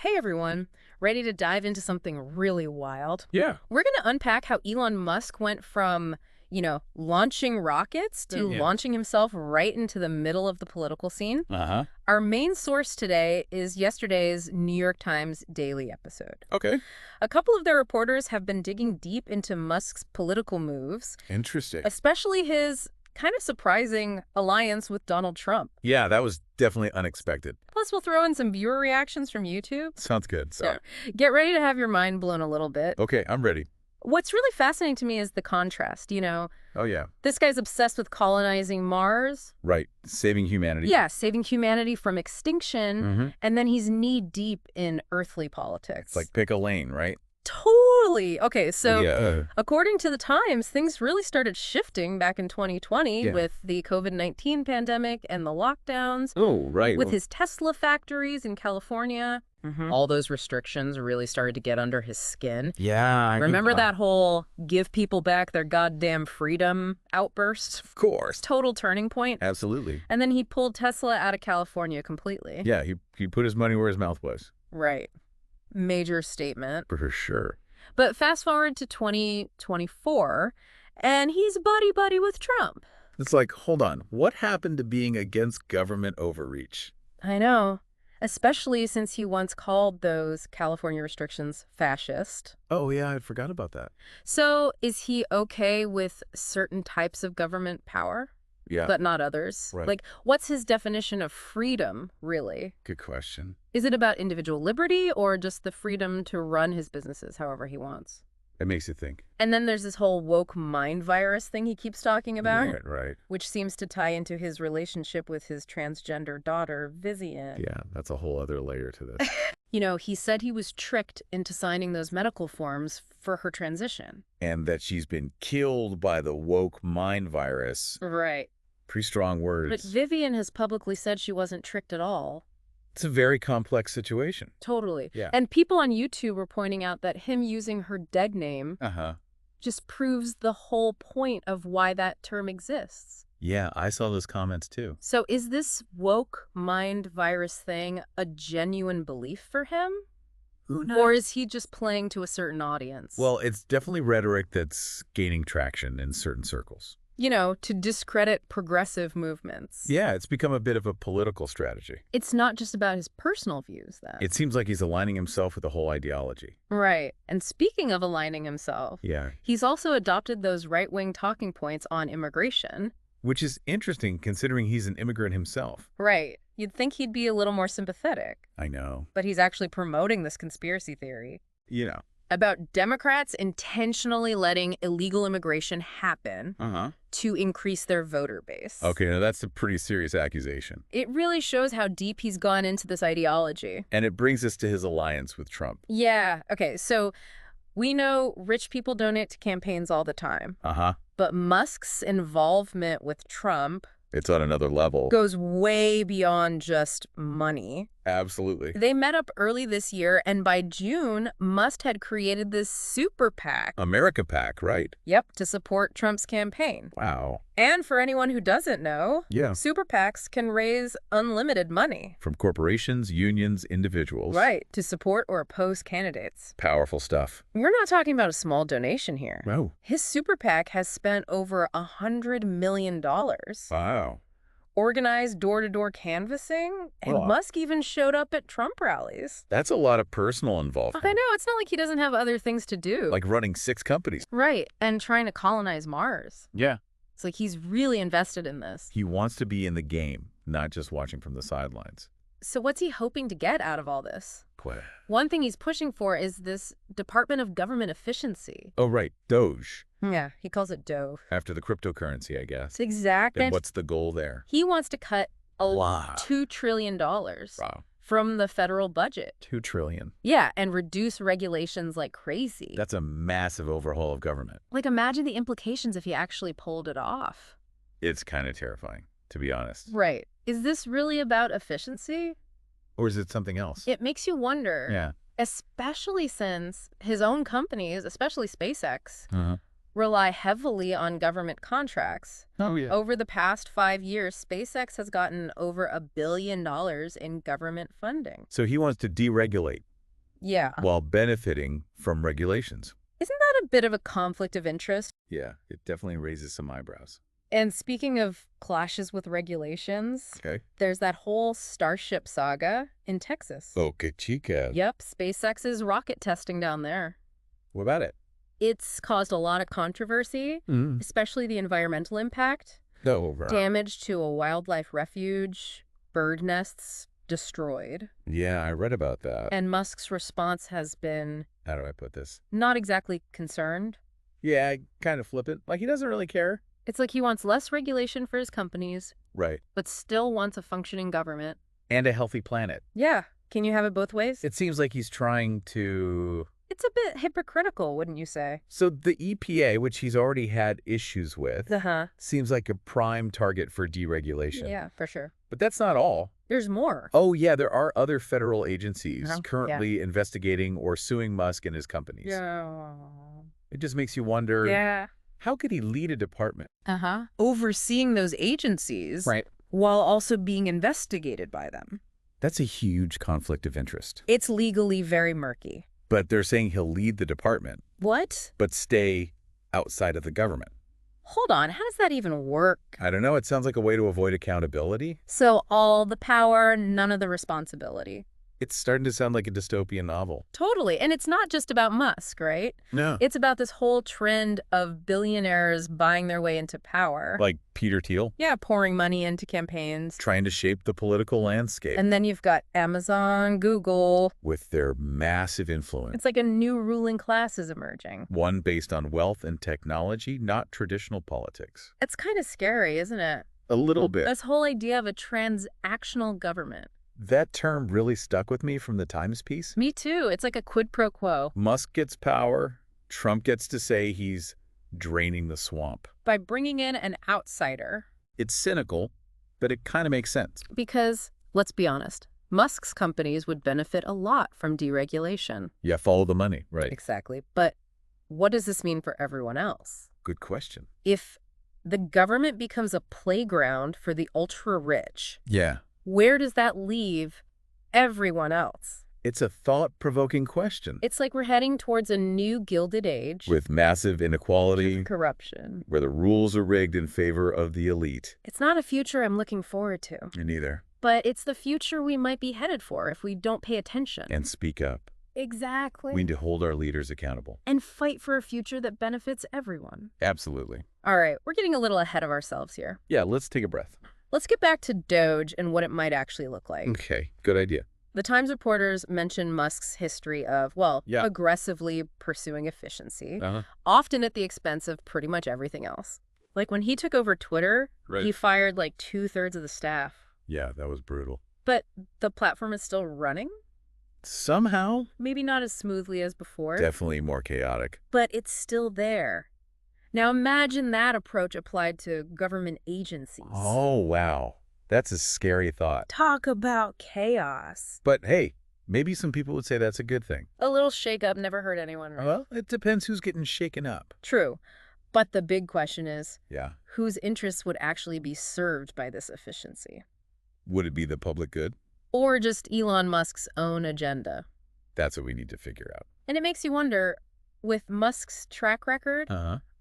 Hey everyone, ready to dive into something really wild? Yeah. We're going to unpack how Elon Musk went from, launching rockets to Yeah. launching himself right into the middle of the political scene. Uh-huh. Our main source today is yesterday's New York Times Daily episode. Okay. A couple of their reporters have been digging deep into Musk's political moves, Interesting. especially his kind of surprising alliance with Donald Trump. Yeah, that was definitely unexpected. Plus, we'll throw in some viewer reactions from YouTube. Sounds good. So, Get ready to have your mind blown a little bit. okay, I'm ready. What's really fascinating to me is the contrast, Oh, yeah. This guy's obsessed with colonizing Mars. Right. Saving humanity. Yeah, saving humanity from extinction. Mm-hmm. And then he's knee-deep in earthly politics. It's like pick a lane, right? Totally. Okay, so yeah. according to the Times, things really started shifting back in 2020 Yeah. with the COVID-19 pandemic and the lockdowns. Oh, right. With his Tesla factories in California. All those restrictions really started to get under his skin. Yeah. Remember that whole give people back their goddamn freedom outburst? Of course. Total turning point. Absolutely. And then he pulled Tesla out of California completely. Yeah, he put his money where his mouth was. Right. Major statement. For sure. But fast forward to 2024, and he's buddy-buddy with Trump. It's like, hold on. What happened to being against government overreach? I know. Especially since he once called those California restrictions fascist. Oh, yeah, I forgot about that. So is he okay with certain types of government power, Yeah. but not others? Right. Like, what's his definition of freedom, really? Good question. Is it about individual liberty or just the freedom to run his businesses however he wants? It makes you think. And then there's this whole woke mind virus thing he keeps talking about, Right. which seems to tie into his relationship with his transgender daughter, Vivian. Yeah, that's a whole other layer to this. He said he was tricked into signing those medical forms for her transition. And that she's been killed by the woke mind virus. Right. Pretty strong But words. Vivian has publicly said she wasn't tricked at all. It's a very complex situation. Totally. Yeah. And people on YouTube were pointing out that him using her dead name Uh-huh. just proves the whole point of why that term exists. Yeah, I saw those comments too. So is this woke mind virus thing a genuine belief for him? Or is he just playing to a certain audience? Well, it's definitely rhetoric that's gaining traction in certain circles. To discredit progressive movements. Yeah, it's become a bit of a political strategy. It's not just about his personal views, then. It seems like he's aligning himself with the whole ideology. Right. And speaking of aligning himself, Yeah. he's also adopted those right-wing talking points on immigration. Which is interesting considering he's an immigrant himself. Right. You'd think he'd be a little more sympathetic, I know. but he's actually promoting this conspiracy theory You about Democrats intentionally letting illegal immigration happen know. to increase their voter base. Okay, now that's a pretty serious accusation. It really shows how deep he's gone into this ideology. And it brings us to his alliance with Trump. Yeah. Okay, so we know rich people donate to campaigns all the time, Uh-huh. but Musk's involvement with Trump It's on another level. goes way beyond just money. Absolutely. They met up early this year, and by June, Musk had created this super PAC. America PAC, right. Yep, to support Trump's campaign. Wow. And for anyone who doesn't know, Yeah. super PACs can raise unlimited money. From corporations, unions, individuals. Right, to support or oppose candidates. Powerful stuff. We're not talking about a small donation here. Oh. His super PAC has spent over $100 million. Wow. Organized door-to-door canvassing, and Well, Musk even showed up at Trump rallies. That's a lot of personal involvement. I know, it's not like he doesn't have other things to do. Like running 6 companies. Right, and trying to colonize Mars. Yeah. It's like he's really invested in this. He wants to be in the game, not just watching from the sidelines. So what's he hoping to get out of all this? Quite. One thing he's pushing for is this Department of Government Efficiency. Oh, right. Doge. Yeah, he calls it DOE. After the cryptocurrency, I guess. It's exact. And what's the goal there? He wants to cut a Lot. $2 trillion Wow. from the federal budget. $2 trillion. Yeah, and reduce regulations like crazy. That's a massive overhaul of government. Like, imagine the implications if he actually pulled it off. It's kind of terrifying, to be honest. Right. Is this really about efficiency? Or is it something else? It makes you wonder, Yeah. especially since his own companies, especially SpaceX, Uh-huh. rely heavily on government contracts. Oh, yeah. Over the past 5 years, SpaceX has gotten over $1 billion in government funding. So he wants to deregulate, Yeah. while benefiting from regulations. Isn't that a bit of a conflict of interest? Yeah, it definitely raises some eyebrows. And speaking of clashes with regulations, Okay. there's that whole Starship saga in Texas. Boca Chica. Yep, SpaceX's rocket testing down there. What about it? It's caused a lot of controversy, especially the environmental impact. Over. Damage to a wildlife refuge, bird nests destroyed. Yeah, I read about that. And Musk's response has been How do I put this? not exactly concerned. Yeah, kind of flippant. Like he doesn't really care. It's like he wants less regulation for his companies, Right. but still wants a functioning government. And a healthy planet. Yeah, can you have it both ways? It seems like he's trying to... It's a bit hypocritical, wouldn't you say? So the EPA, which he's already had issues with, seems like a prime target for deregulation. Yeah, for sure. But that's not all. There's more. Oh, yeah, there are other federal agencies currently investigating or suing Musk and his companies. Yeah. It just makes you wonder, Yeah. how could he lead a department? Overseeing those agencies Right. while also being investigated by them. That's a huge conflict of interest. It's legally very murky. But they're saying he'll lead the department, What? but stay outside of the government. Hold on, how does that even work? I don't know. It sounds like a way to avoid accountability. So all the power, none of the responsibility. It's starting to sound like a dystopian novel. Totally. And it's not just about Musk, right? No. It's about this whole trend of billionaires buying their way into power. Like Peter Thiel? Yeah, pouring money into campaigns. Trying to shape the political landscape. And then you've got Amazon, Google. With their massive influence. It's like a new ruling class is emerging. One based on wealth and technology, not traditional politics. It's kind of scary, isn't it? A little bit. This whole idea of a transactional government. That term really stuck with me from the Times piece. Me too. It's like a quid pro quo. Musk gets power. Trump gets to say he's draining the swamp. By bringing in an outsider. It's cynical, but it kind of makes sense. Because, let's be honest, Musk's companies would benefit a lot from deregulation. Yeah, follow the money, right? Exactly. But what does this mean for everyone else? Good question. If the government becomes a playground for the ultra-rich, Yeah. where does that leave everyone else? It's a thought-provoking question. It's like we're heading towards a new Gilded Age. With massive inequality, corruption. where the rules are rigged in favor of the elite. It's not a future I'm looking forward to. Me neither. But it's the future we might be headed for if we don't pay attention. And speak up. Exactly. We need to hold our leaders accountable. And fight for a future that benefits everyone. Absolutely. All right, we're getting a little ahead of ourselves here. Yeah, let's take a breath. Let's get back to Doge and what it might actually look like. Okay, good idea. The Times reporters mention Musk's history of, aggressively pursuing efficiency, often at the expense of pretty much everything else. Like when he took over Twitter, he fired like 2/3 of the staff. Yeah, that was brutal. But the platform is still running? Somehow? Maybe not as smoothly as before. Definitely more chaotic. But it's still there. Now imagine that approach applied to government agencies. Oh, wow. That's a scary thought. Talk about chaos. But hey, maybe some people would say that's a good thing. A little shake-up never hurt anyone, right? Well, it depends who's getting shaken up. True. But the big question is, Yeah. whose interests would actually be served by this efficiency? Would it be the public good? Or just Elon Musk's own agenda? That's what we need to figure out. And it makes you wonder, with Musk's track record,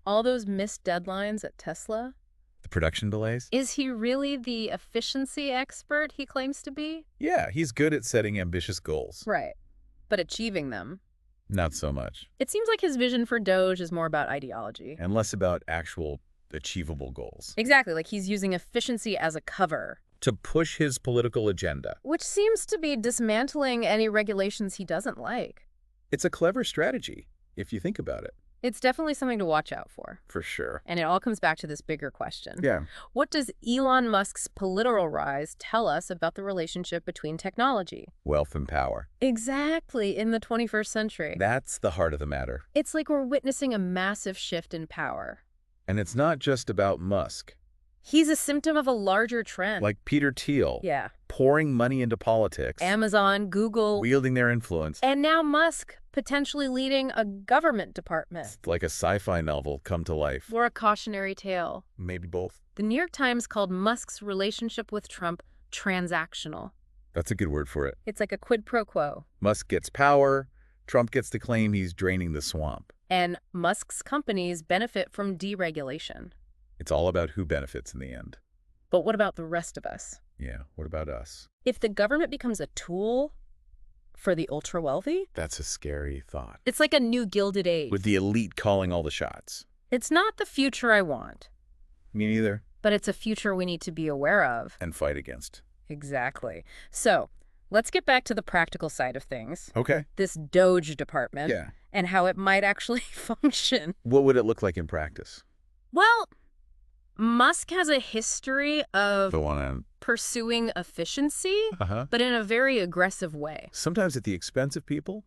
all those missed deadlines at Tesla, The production delays? is he really the efficiency expert he claims to be? Yeah, he's good at setting ambitious goals. Right. But achieving them? Not so much. It seems like his vision for Doge is more about ideology. And less about actual achievable goals. Exactly, like he's using efficiency as a cover. To push his political agenda. Which seems to be dismantling any regulations he doesn't like. It's a clever strategy, if you think about it. It's definitely something to watch out for. For sure. And it all comes back to this bigger question. Yeah. What does Elon Musk's political rise tell us about the relationship between technology? Wealth and power. Exactly, in the 21st century. That's the heart of the matter. It's like we're witnessing a massive shift in power. And it's not just about Musk. He's a symptom of a larger trend. Like Peter Thiel. Yeah. Pouring money into politics. Amazon, Google. Wielding their influence. And now Musk potentially leading a government department. It's like a sci-fi novel come to life. Or a cautionary tale. Maybe both. The New York Times called Musk's relationship with Trump transactional. That's a good word for it. It's like a quid pro quo. Musk gets power. Trump gets to claim he's draining the swamp. And Musk's companies benefit from deregulation. It's all about who benefits in the end. But what about the rest of us? Yeah, what about us? If the government becomes a tool for the ultra-wealthy? That's a scary thought. It's like a new Gilded Age. With the elite calling all the shots. It's not the future I want. Me neither. But it's a future we need to be aware of. And fight against. Exactly. So, let's get back to the practical side of things. Okay. This Doge department. Yeah. And how it might actually function. What would it look like in practice? Well, Musk has a history of pursuing efficiency, but in a very aggressive way. Sometimes at the expense of people?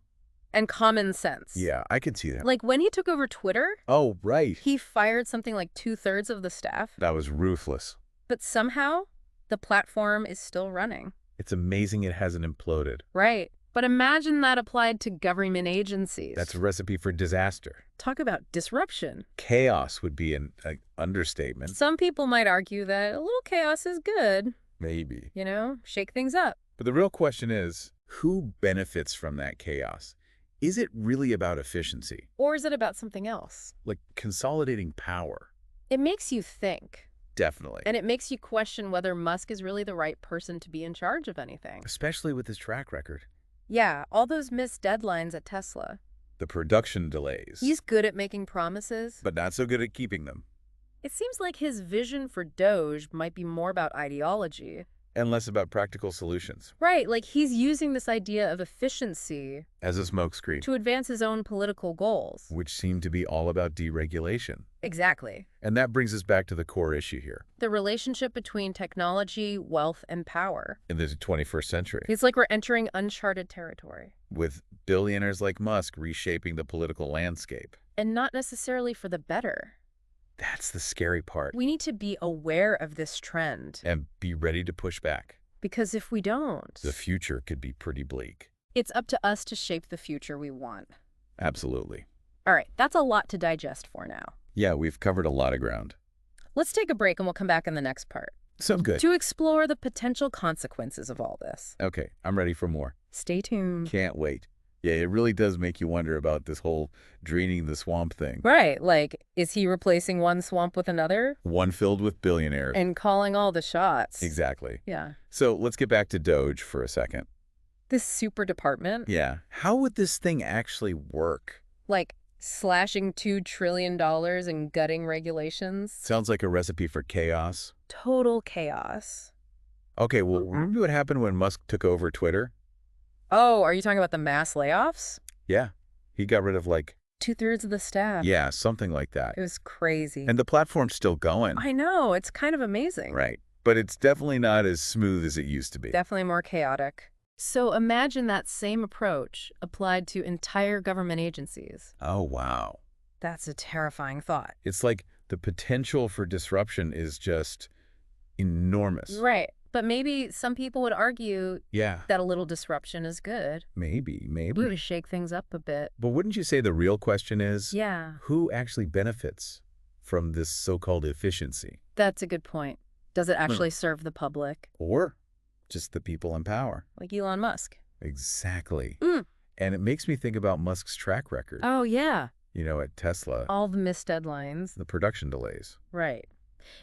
And common sense. Yeah, I could see that. Like when he took over Twitter. Oh, right. He fired something like 2/3 of the staff. That was ruthless. But somehow, the platform is still running. It's amazing it hasn't imploded. Right. But imagine that applied to government agencies. That's a recipe for disaster. Talk about disruption. Chaos would be an understatement. Some people might argue that a little chaos is good. Maybe. You know, shake things up. But the real question is, who benefits from that chaos? Is it really about efficiency? Or is it about something else? Like consolidating power? It makes you think. Definitely. And it makes you question whether Musk is really the right person to be in charge of anything. Especially with his track record. Yeah, all those missed deadlines at Tesla. The production delays. He's good at making promises. But not so good at keeping them. It seems like his vision for Doge might be more about ideology. And less about practical solutions. Right, like he's using this idea of efficiency as a smokescreen to advance his own political goals. Which seem to be all about deregulation. Exactly. And that brings us back to the core issue here. The relationship between technology, wealth, and power. In the 21st century. It's like we're entering uncharted territory. With billionaires like Musk reshaping the political landscape. And not necessarily for the better. That's the scary part. We need to be aware of this trend. And be ready to push back. Because if we don't, the future could be pretty bleak. It's up to us to shape the future we want. Absolutely. All right, that's a lot to digest for now. Yeah, we've covered a lot of ground. Let's take a break and we'll come back in the next part. Sounds good. To explore the potential consequences of all this. Okay, I'm ready for more. Stay tuned. Can't wait. Yeah, it really does make you wonder about this whole draining the swamp thing. Right, like, is he replacing one swamp with another? One filled with billionaires. And calling all the shots. Exactly. Yeah. So let's get back to Doge for a second. This super department? Yeah. How would this thing actually work? Like, slashing $2 trillion and gutting regulations? Sounds like a recipe for chaos. Total chaos. Okay, well, remember what happened when Musk took over Twitter? Oh, are you talking about the mass layoffs? Yeah. He got rid of like 2/3 of the staff. Yeah, something like that. It was crazy. And the platform's still going. I know. It's kind of amazing. Right. But it's definitely not as smooth as it used to be. Definitely more chaotic. So imagine that same approach applied to entire government agencies. Oh, wow. That's a terrifying thought. It's like the potential for disruption is just enormous. Right. But maybe some people would argue that a little disruption is good. Maybe. We would shake things up a bit. But wouldn't you say the real question is, yeah, who actually benefits from this so-called efficiency? That's a good point. Does it actually serve the public? Or just the people in power? Like Elon Musk. Exactly. And it makes me think about Musk's track record. Oh, yeah. You know, at Tesla. All the missed deadlines. The production delays. Right.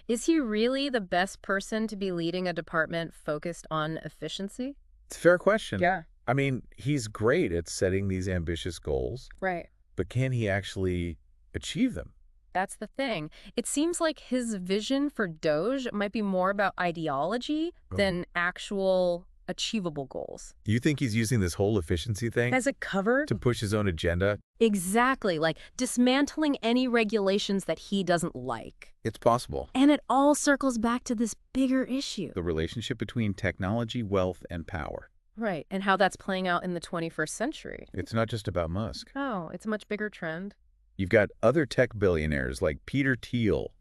Is he really the best person to be leading a department focused on efficiency? It's a fair question. Yeah. I mean, he's great at setting these ambitious goals. Right. But can he actually achieve them? That's the thing. It seems like his vision for Doge might be more about ideology than actual achievable goals. You think he's using this whole efficiency thing as a cover to push his own agenda? Exactly, like dismantling any regulations that he doesn't like. It's possible. And it all circles back to this bigger issue. The relationship between technology, wealth, and power. Right, and how that's playing out in the 21st century. It's not just about Musk. Oh, it's a much bigger trend. You've got other tech billionaires like Peter Thiel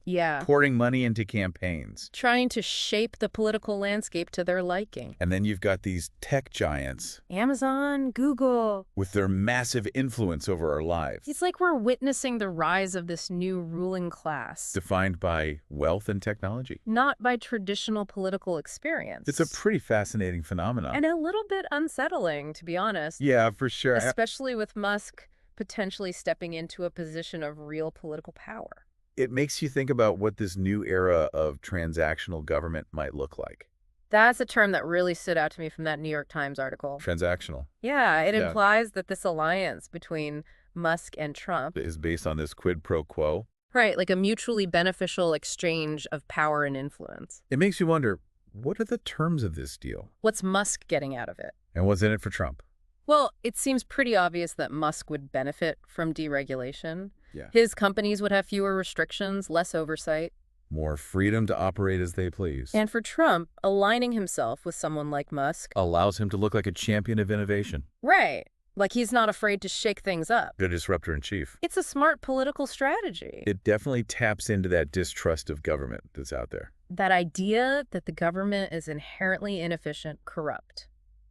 pouring money into campaigns. Trying to shape the political landscape to their liking. And then you've got these tech giants. Amazon, Google. With their massive influence over our lives. It's like we're witnessing the rise of this new ruling class. Defined by wealth and technology. Not by traditional political experience. It's a pretty fascinating phenomenon. And a little bit unsettling, to be honest. Yeah, for sure. Especially with Musk potentially stepping into a position of real political power. It makes you think about what this new era of transactional government might look like. That's a term that really stood out to me from that New York Times article. Transactional. Yeah, it implies that this alliance between Musk and Trump is based on this quid pro quo. Right, like a mutually beneficial exchange of power and influence. It makes you wonder, what are the terms of this deal? What's Musk getting out of it? And what's in it for Trump? Well, it seems pretty obvious that Musk would benefit from deregulation. Yeah. His companies would have fewer restrictions, less oversight. More freedom to operate as they please. And for Trump, aligning himself with someone like Musk allows him to look like a champion of innovation. Right. Like he's not afraid to shake things up. The disruptor-in-chief. It's a smart political strategy. It definitely taps into that distrust of government that's out there. That idea that the government is inherently inefficient, corrupt.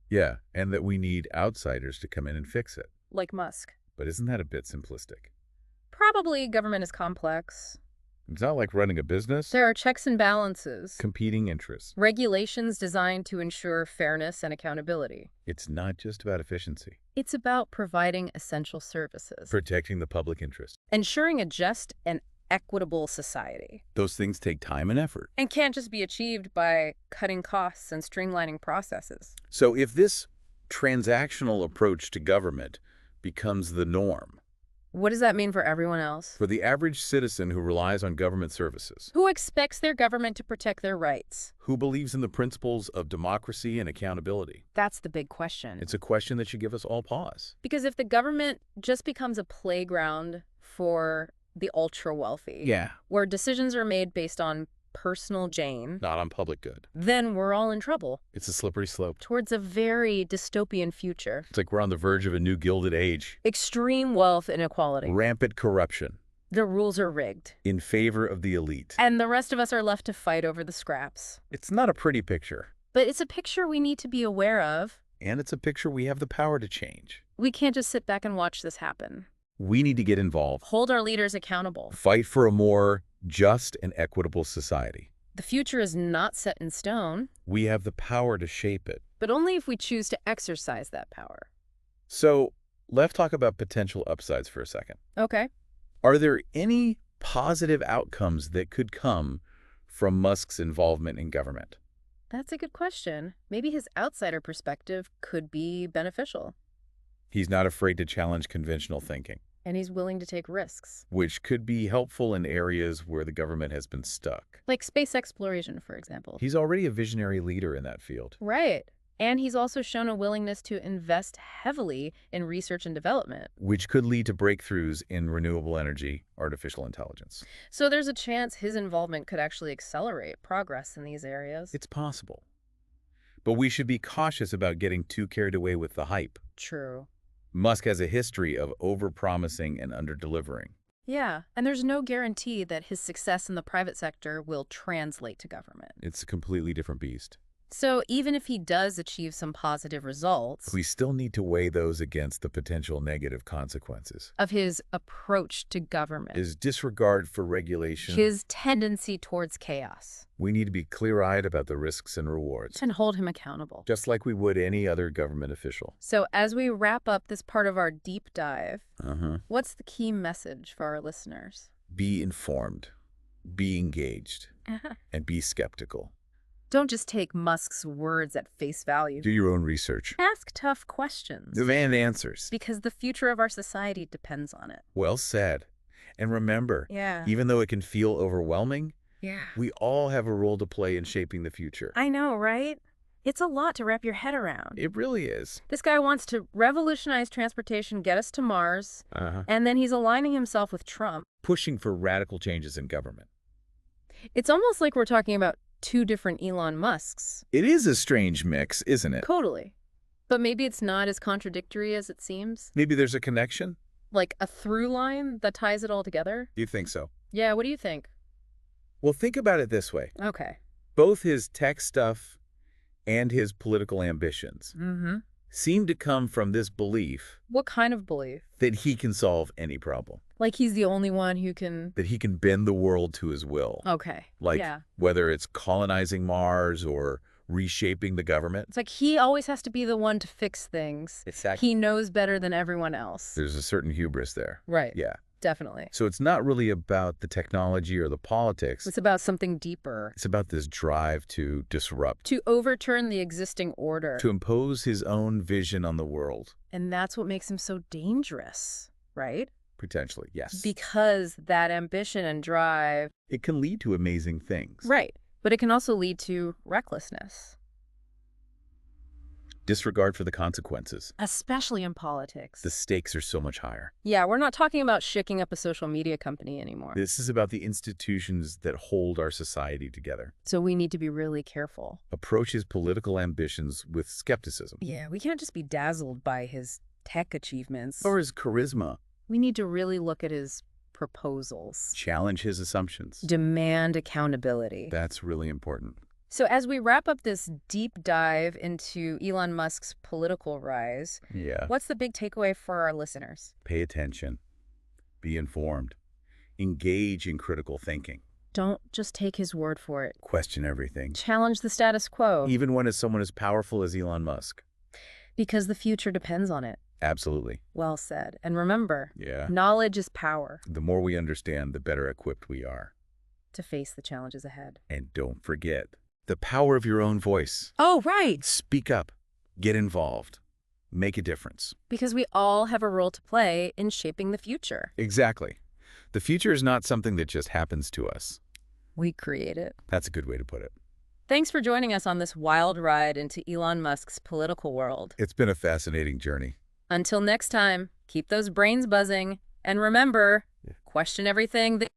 Yeah, and that we need outsiders to come in and fix it. Like Musk. But isn't that a bit simplistic? Probably government is complex. It's not like running a business. There are checks and balances. Competing interests. Regulations designed to ensure fairness and accountability. It's not just about efficiency. It's about providing essential services. Protecting the public interest. Ensuring a just and equitable society. Those things take time and effort. And can't just be achieved by cutting costs and streamlining processes. So if this transactional approach to government becomes the norm, what does that mean for everyone else? For the average citizen who relies on government services. Who expects their government to protect their rights. Who believes in the principles of democracy and accountability. That's the big question. It's a question that should give us all pause. Because if the government just becomes a playground for the ultra-wealthy, where decisions are made based on personal gain, not on public good, then we're all in trouble. It's a slippery slope. Towards a very dystopian future. It's like we're on the verge of a new Gilded Age. Extreme wealth inequality. Rampant corruption. The rules are rigged. In favor of the elite. And the rest of us are left to fight over the scraps. It's not a pretty picture. But it's a picture we need to be aware of. And it's a picture we have the power to change. We can't just sit back and watch this happen. We need to get involved. Hold our leaders accountable. Fight for a more just and equitable society. The future is not set in stone. We have the power to shape it. But only if we choose to exercise that power. So, let's talk about potential upsides for a second. Okay. Are there any positive outcomes that could come from Musk's involvement in government? That's a good question. Maybe his outsider perspective could be beneficial. He's not afraid to challenge conventional thinking. And he's willing to take risks. Which could be helpful in areas where the government has been stuck. Like space exploration, for example. He's already a visionary leader in that field. Right. And he's also shown a willingness to invest heavily in research and development. Which could lead to breakthroughs in renewable energy, artificial intelligence. So there's a chance his involvement could actually accelerate progress in these areas. It's possible. But we should be cautious about getting too carried away with the hype. True. Musk has a history of over-promising and under-delivering. Yeah, and there's no guarantee that his success in the private sector will translate to government. It's a completely different beast. So even if he does achieve some positive results, we still need to weigh those against the potential negative consequences of his approach to government. His disregard for regulation. His tendency towards chaos. We need to be clear-eyed about the risks and rewards. And hold him accountable. Just like we would any other government official. So as we wrap up this part of our deep dive, what's the key message for our listeners? Be informed, be engaged, and be skeptical. Don't just take Musk's words at face value. Do your own research. Ask tough questions. Demand answers. Because the future of our society depends on it. Well said. And remember, even though it can feel overwhelming, we all have a role to play in shaping the future. I know, right? It's a lot to wrap your head around. It really is. This guy wants to revolutionize transportation, get us to Mars, and then he's aligning himself with Trump. Pushing for radical changes in government. It's almost like we're talking about two different Elon Musks. It is a strange mix, isn't it? Totally. But maybe it's not as contradictory as it seems. Maybe there's a connection. like a through line that ties it all together? Do you think so? Yeah, what do you think? Well, think about it this way. Okay. Both his tech stuff and his political ambitions seem to come from this belief. What kind of belief? That he can solve any problem. Like he's the only one who can... That he can bend the world to his will. Okay. Like whether it's colonizing Mars or reshaping the government. It's like he always has to be the one to fix things. Exactly. He knows better than everyone else. There's a certain hubris there. Right. Yeah. Definitely. So it's not really about the technology or the politics. It's about something deeper. It's about this drive to disrupt. To overturn the existing order. To impose his own vision on the world. And that's what makes him so dangerous, right? Potentially, yes. Because that ambition and drive... It can lead to amazing things. Right. But it can also lead to recklessness. Disregard for the consequences. Especially in politics. The stakes are so much higher. Yeah, we're not talking about shaking up a social media company anymore. This is about the institutions that hold our society together. So we need to be really careful. Approach his political ambitions with skepticism. Yeah, we can't just be dazzled by his tech achievements. Or his charisma. We need to really look at his proposals. Challenge his assumptions. Demand accountability. That's really important. So as we wrap up this deep dive into Elon Musk's political rise, what's the big takeaway for our listeners? Pay attention. Be informed. Engage in critical thinking. Don't just take his word for it. Question everything. Challenge the status quo. Even when it's someone as powerful as Elon Musk. Because the future depends on it. Absolutely. Well said. And remember, knowledge is power. The more we understand, the better equipped we are. To face the challenges ahead. And don't forget, the power of your own voice. Oh, right. Speak up. Get involved. Make a difference. Because we all have a role to play in shaping the future. Exactly. The future is not something that just happens to us. We create it. That's a good way to put it. Thanks for joining us on this wild ride into Elon Musk's political world. It's been a fascinating journey. Until next time, keep those brains buzzing. And remember, question everything that